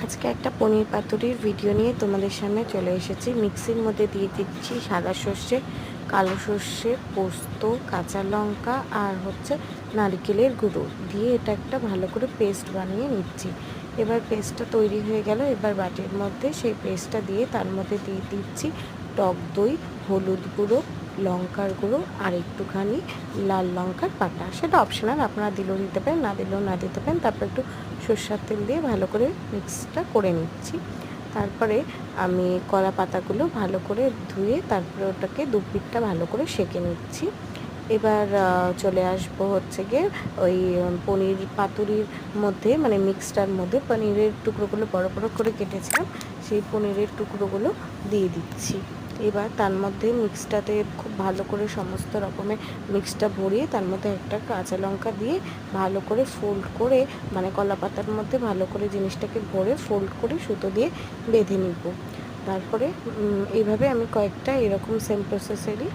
আজকে একটা পনির পাতুরির ভিডিও নিয়ে তোমাদের সামনে চলে এসেছি। মিক্সির মধ্যে দিয়ে দিচ্ছি সাদা সর্ষে, কালো সর্ষে, পোস্ত, কাঁচা লঙ্কা আর নারকেলের গুঁড়ো দিয়ে এটা একটা ভালো করে পেস্ট বানিয়ে নিচ্ছি। এবার পেস্টটা তৈরি হয়ে গেল। এবার বাটির মধ্যে সেই পেস্টটা দিয়ে তার মধ্যে দিয়ে দিচ্ছি টক দই, হলুদ গুঁড়ো, লঙ্কার গুঁড়ো আর একটুখানি লাল লঙ্কার বাটা। সেটা অপশনাল, আপনারা দিলেও দিতে পারেন, না দিলেও না দিতে পারেন। তারপর একটু সরষের তেল দিয়ে ভালো করে মিক্সটা করে নিচ্ছি। তারপরে আমি কলা পাতাগুলো ভালো করে ধুয়ে তারপরে ওটাকে দুপিঠটা ভালো করে সেঁকে নিচ্ছি। এবার চলে আসবো গিয়ে ওই পনির পাতুরির মধ্যে, মানে মিক্সটার মধ্যে পনিরের টুকরোগুলো বড় বড় করে কেটেছিলাম, সেই পনিরের টুকরোগুলো দিয়ে দিচ্ছি। এবার তার মধ্যে মিক্সটাতে খুব ভালো করে সমস্ত রকমের মিক্সটা ভরিয়ে তার মধ্যে একটা কাঁচা লঙ্কা দিয়ে ভালো করে ফোল্ড করে, মানে কলা পাতার মধ্যে ভালো করে জিনিসটাকে ভরে ফোল্ড করে সুতো দিয়ে বেঁধে নিব। তারপরে এইভাবে আমি কয়েকটা এরকম সেম প্রসেসেরই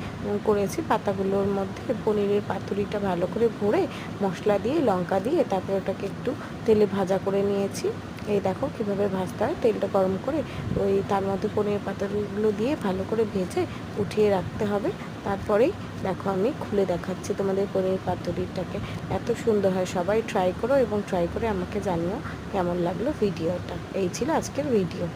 করেছি। পাতাগুলোর মধ্যে পনিরের পাতুরিটা ভালো করে ভরে মশলা দিয়ে লঙ্কা দিয়ে তারপরে ওটাকে একটু তেলে ভাজা করে নিয়েছি। এই দেখো কীভাবে ভাজতে হয়। তেলটা গরম করে ওই তার মধ্যে পনিরের পাতাগুলো দিয়ে ভালো করে ভেজে উঠিয়ে রাখতে হবে। তারপরেই দেখো আমি খুলে দেখাচ্ছি তোমাদের পনির পাতুরিটাকে। এত সুন্দর হয়, সবাই ট্রাই করো এবং ট্রাই করে আমাকে জানিও কেমন লাগলো ভিডিওটা। এই ছিল আজকের ভিডিও।